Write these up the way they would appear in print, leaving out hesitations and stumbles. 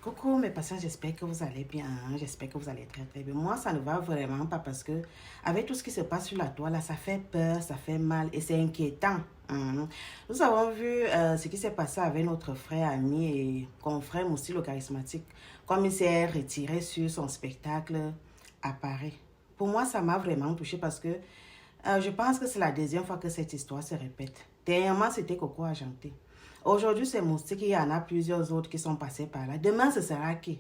Coucou mes patients, j'espère que vous allez bien, j'espère que vous allez très très bien. Moi, ça ne va vraiment pas parce que avec tout ce qui se passe sur la toile, là, ça fait peur, ça fait mal et c'est inquiétant. Nous avons vu ce qui s'est passé avec notre frère, ami et confrère Moussi le charismatique, comme il s'est retiré sur son spectacle à Paris. Pour moi, ça m'a vraiment touché parce que je pense que c'est la deuxième fois que cette histoire se répète. Dernièrement, c'était Coco Argenté. Aujourd'hui, c'est Moustique, il y en a plusieurs autres qui sont passés par là. Demain, ce sera qui?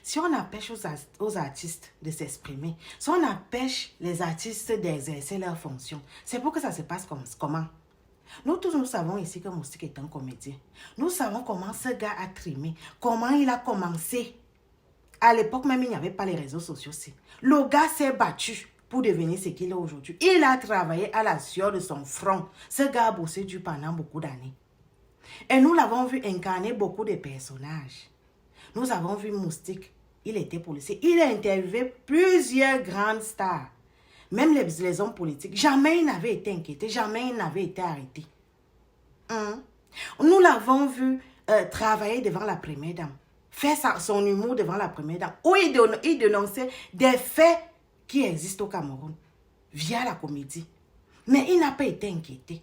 Si on empêche aux artistes de s'exprimer, si on empêche les artistes d'exercer leurs fonctions, c'est pour que ça se passe comment? Nous tous, nous savons ici que Moustique est un comédien. Nous savons comment ce gars a trimé, comment il a commencé. À l'époque même, il n'y avait pas les réseaux sociaux. Le gars s'est battu pour devenir ce qu'il est aujourd'hui. Il a travaillé à la sueur de son front. Ce gars a bossé dur pendant beaucoup d'années. Et nous l'avons vu incarner beaucoup de personnages. Nous avons vu Moustique, il était policier. Il a interviewé plusieurs grandes stars. Même les hommes politiques. Jamais il n'avait été inquiété, jamais il n'avait été arrêté. Nous l'avons vu travailler devant la première dame. Faire son humour devant la première dame. Où il dénonçait des faits qui existent au Cameroun. Via la comédie. Mais il n'a pas été inquiété.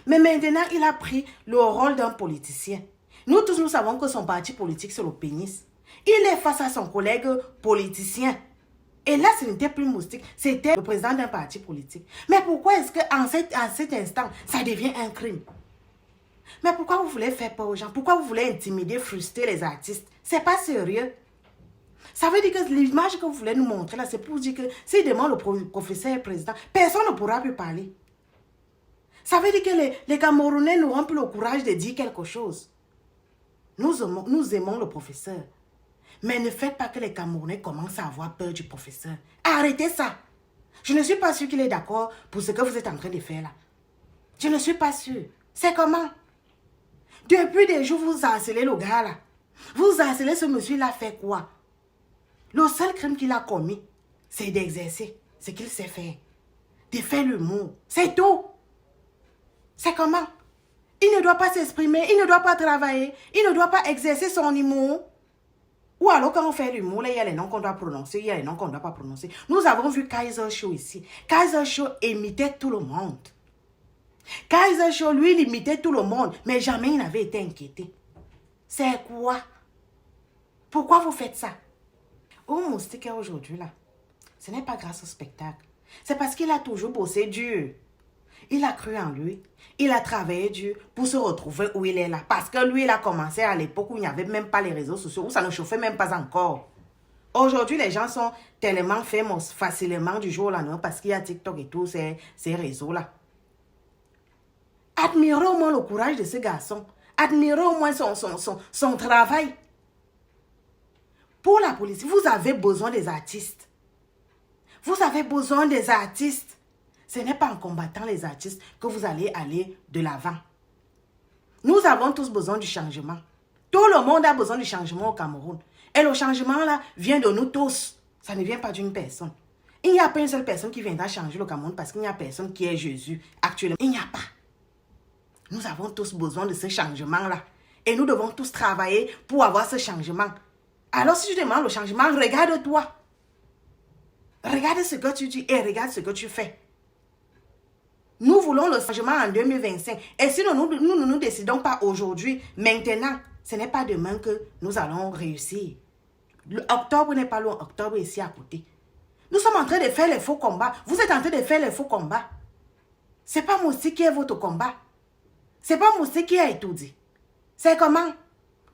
Mais maintenant, il a pris le rôle d'un politicien. Nous tous, nous savons que son parti politique, c'est le pénis. Il est face à son collègue politicien. Et là, ce n'était plus Moustique, c'était le président d'un parti politique. Mais pourquoi est-ce qu'en cet instant, ça devient un crime? Mais pourquoi vous voulez faire peur aux gens? Pourquoi vous voulez intimider, frustrer les artistes? C'est pas sérieux. Ça veut dire que l'image que vous voulez nous montrer là, c'est pour dire que si demain le professeur est président, personne ne pourra plus parler. Ça veut dire que les Camerounais n'auront plus le courage de dire quelque chose. Nous aimons le professeur. Mais ne faites pas que les Camerounais commencent à avoir peur du professeur. Arrêtez ça. Je ne suis pas sûre qu'il est d'accord pour ce que vous êtes en train de faire là. Je ne suis pas sûre. C'est comment? Depuis des jours, vous harcelez le gars là. Vous harcelez ce monsieur-là fait quoi? Le seul crime qu'il a commis, c'est d'exercer ce qu'il sait faire. De faire l'humour. C'est tout. C'est comment? Il ne doit pas s'exprimer, il ne doit pas travailler, il ne doit pas exercer son humour. Ou alors quand on fait l'humour, là, il y a les noms qu'on doit prononcer, il y a les noms qu'on ne doit pas prononcer. Nous avons vu Kaiser Show ici. Kaiser Show imitait tout le monde. Kaiser Show, lui, il imitait tout le monde, mais jamais il n'avait été inquiété. C'est quoi? Pourquoi vous faites ça? Où Moustique est aujourd'hui là, ce n'est pas grâce au spectacle. C'est parce qu'il a toujours bossé dur. Il a cru en lui. Il a travaillé dur pour se retrouver où il est là. Parce que lui, il a commencé à l'époque où il n'y avait même pas les réseaux sociaux, où ça ne chauffait même pas encore. Aujourd'hui, les gens sont tellement fameux facilement du jour au lendemain parce qu'il y a TikTok et tous ces réseaux-là. Admirez au moins le courage de ce garçon. Admirez au moins son travail. Pour la police, vous avez besoin des artistes. Vous avez besoin des artistes. Ce n'est pas en combattant les artistes que vous allez aller de l'avant. Nous avons tous besoin du changement. Tout le monde a besoin du changement au Cameroun. Et le changement là vient de nous tous. Ça ne vient pas d'une personne. Il n'y a pas une seule personne qui viendra changer le Cameroun parce qu'il n'y a personne qui est Jésus actuellement. Il n'y a pas. Nous avons tous besoin de ce changement là. Et nous devons tous travailler pour avoir ce changement. Alors si tu demandes le changement, regarde-toi. Regarde ce que tu dis et regarde ce que tu fais. Nous voulons le changement en 2025. Et si nous ne nous décidons pas aujourd'hui, maintenant, ce n'est pas demain que nous allons réussir. Octobre n'est pas loin, octobre est ici à côté. Nous sommes en train de faire les faux combats. Vous êtes en train de faire les faux combats. Ce n'est pas Moussi qui est votre combat. Ce n'est pas Moussi qui a étudié. C'est comment?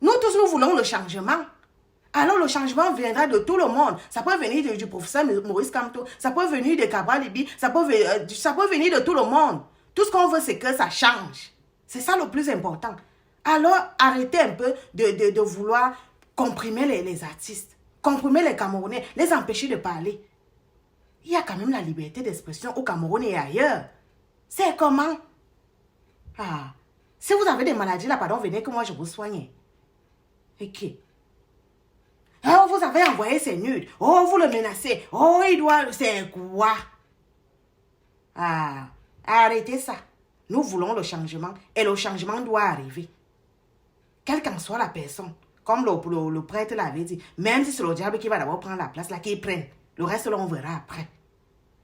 Nous tous, nous voulons le changement. Alors le changement viendra de tout le monde. Ça peut venir du professeur Maurice Kamto, ça peut venir de Cabral Libi, ça peut venir de tout le monde. Tout ce qu'on veut, c'est que ça change. C'est ça le plus important. Alors arrêtez un peu de vouloir comprimer les artistes, comprimer les Camerounais, les empêcher de parler. Il y a quand même la liberté d'expression au Cameroun et ailleurs. C'est comment? Ah, si vous avez des maladies là, pardon, venez que moi je vous soigne. Ok. Oh, vous avez envoyé ses nudes. Oh, vous le menacez. Oh, il doit... C'est quoi? Ah, arrêtez ça. Nous voulons le changement et le changement doit arriver. Quelle qu'en soit la personne. Comme le prêtre l'avait dit, même si c'est le diable qui va d'abord prendre la place, là, qu'il prenne. Le reste, là, on verra après.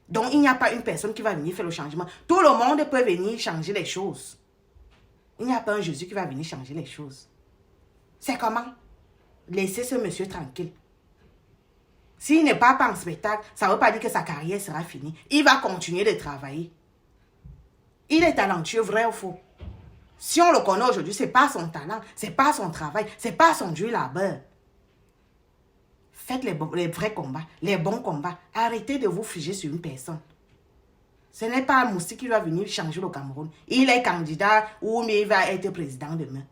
Donc, il n'y a pas une personne qui va venir faire le changement. Tout le monde peut venir changer les choses. Il n'y a pas un Jésus qui va venir changer les choses. C'est comment? Laissez ce monsieur tranquille. S'il n'est pas en spectacle, ça ne veut pas dire que sa carrière sera finie. Il va continuer de travailler. Il est talentueux, vrai ou faux? Si on le connaît aujourd'hui, ce n'est pas son talent, ce n'est pas son travail, ce n'est pas son dur labeur. Faites les vrais combats, les bons combats. Arrêtez de vous figer sur une personne. Ce n'est pas Moussi qui va venir changer le Cameroun. Il est candidat ou mais il va être président demain.